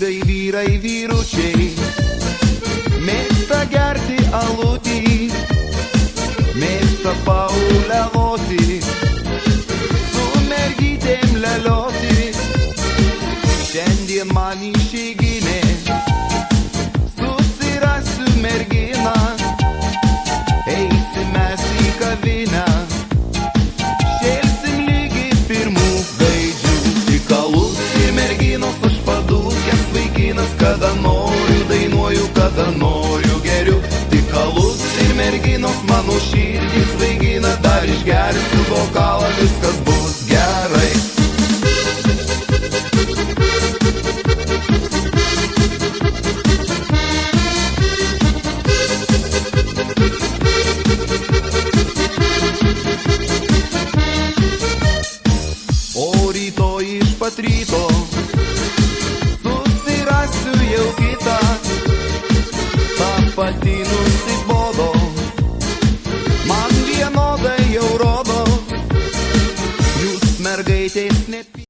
Štai vyrai vyručiai mėgsta gerti alutį, mėgsta pauliavoti, su mergytėm lelioti. Šiandien man išeiginė, susirasiu merginą, eisim mes į kavinę, šėlsim lygiai pirmų gaidžių. Tik alus ir merginos, aš padūkęs vaikinas, kada noriu dainuoju, kada noriu geriu. Tik alus ir merginos, mano širdis vaigina, dar išgersiu bokalą, viskas bus gerai. O rytoj iš pat ryto susirasiu jau kitą, ta pati nusibodo, man vienodai jau rodo, jūs mergaitės net